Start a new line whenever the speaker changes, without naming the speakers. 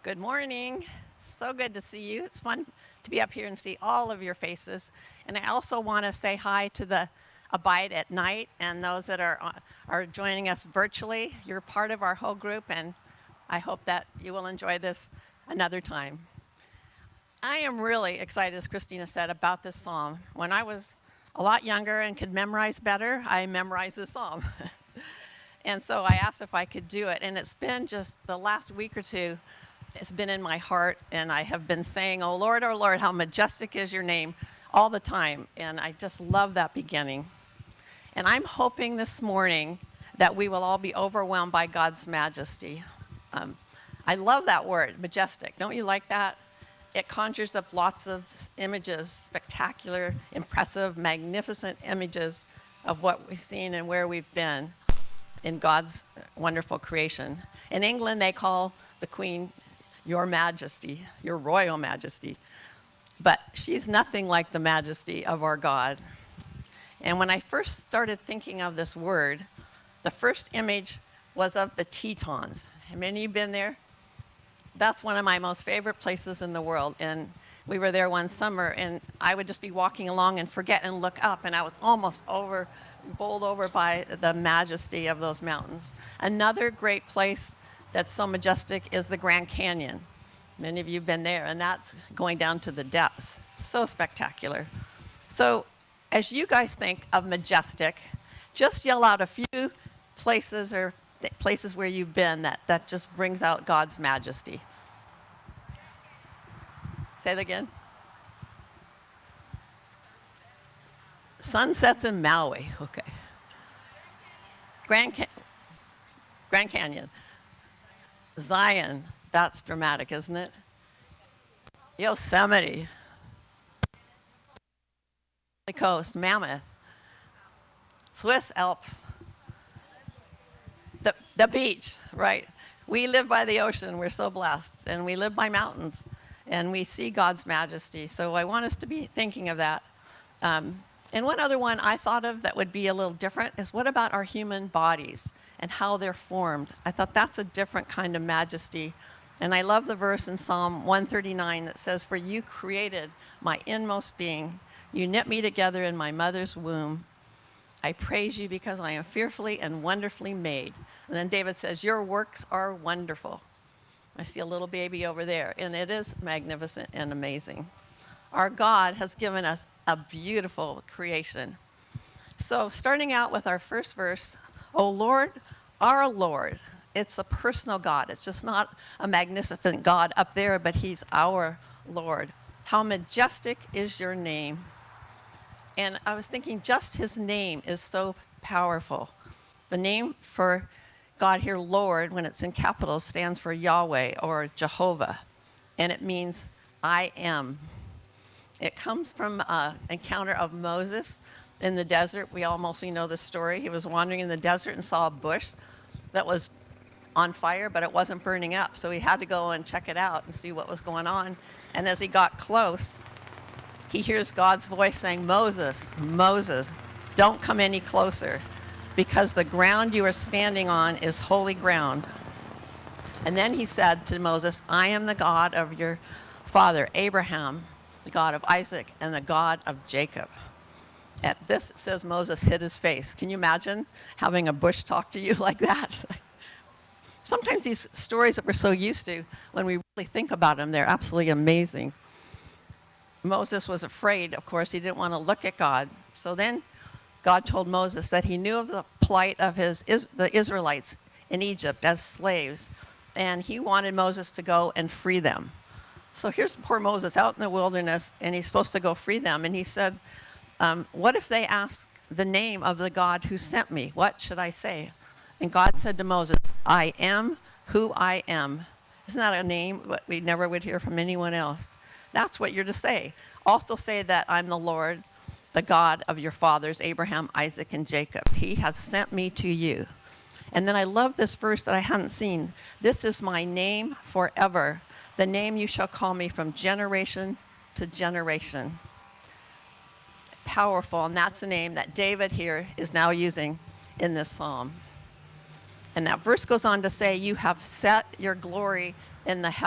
Good morning. So good to see you. It's fun to be up here and see all of your faces. And I also want to say hi to the Abide at Night and those that are joining us virtually. You're part of our whole group, and I hope that you will enjoy this another time. I am really excited, as Christina said, about this psalm. When I was a lot younger and could memorize better, I memorized this psalm. And so I asked if I could do it. And it's been just the last week or two, it's been in my heart. And I have been saying, oh Lord, how majestic is your name all the time. And I just love that beginning. And I'm hoping this morning that we will all be overwhelmed by God's majesty. I love that word, majestic. Don't you like that? It conjures up lots of images, spectacular, impressive, magnificent images of what we've seen and where we've been in God's wonderful creation. In England, they call the Queen Your Majesty, Your Royal Majesty. But she's nothing like the majesty of our God. And when I first started thinking of this word, the first image was of the Tetons. Have many of you been there? That's one of my most favorite places in the world. And we were there one summer, and I would just be walking along and forget and look up, and I was almost bowled over by the majesty of those mountains. Another great place that's so majestic is the Grand Canyon. Many of you have been there, and that's going down to the depths. So spectacular. So as you guys think of majestic, just yell out a few places or places where you've been that just brings out God's majesty. Say that again. Sunsets in Maui. Okay. Grand Canyon. Zion. That's dramatic, isn't it? Yosemite. The coast. Mammoth. Swiss Alps. The beach, right. We live by the ocean. We're so blessed. And we live by mountains. And we see God's majesty. So I want us to be thinking of that. And one other one I thought of that would be a little different is what about our human bodies and how they're formed? I thought that's a different kind of majesty. And I love the verse in Psalm 139 that says, "For you created my inmost being. You knit me together in my mother's womb. I praise you because I am fearfully and wonderfully made." And then David says, "Your works are wonderful." I see a little baby over there, and it is magnificent and amazing. Our God has given us a beautiful creation. So starting out with our first verse, "O Lord, our Lord." It's a personal God. It's just not a magnificent God up there, but he's our Lord. How majestic is your name. And I was thinking just his name is so powerful. The name for God here, Lord, when it's in capitals, stands for Yahweh or Jehovah. And it means I am. It comes from an encounter of Moses in the desert. We all mostly know the story. He was wandering in the desert and saw a bush that was on fire, but it wasn't burning up. So he had to go and check it out and see what was going on. And as he got close, he hears God's voice saying, "Moses, Moses, don't come any closer, because the ground you are standing on is holy ground." And then he said to Moses, "I am the God of your father Abraham, the God of Isaac, and the God of Jacob." At this, it says Moses hid his face. Can you imagine having a bush talk to you like that? Sometimes these stories that we're so used to, when we really think about them, they're absolutely amazing. Moses was afraid, of course. He didn't want to look at God. So then God told Moses that he knew of the plight of the Israelites in Egypt as slaves, and he wanted Moses to go and free them. So here's poor Moses out in the wilderness, and he's supposed to go free them. And he said, what if they ask the name of the God who sent me? What should I say? And God said to Moses, "I am who I am." Isn't that a name that we never would hear from anyone else? That's what you're to say. Also say that I'm the Lord, the God of your fathers, Abraham, Isaac, and Jacob. He has sent me to you. And then I love this verse that I hadn't seen. "This is my name forever, the name you shall call me from generation to generation." Powerful, and that's the name that David here is now using in this psalm. And that verse goes on to say, "You have set your glory in the heavens."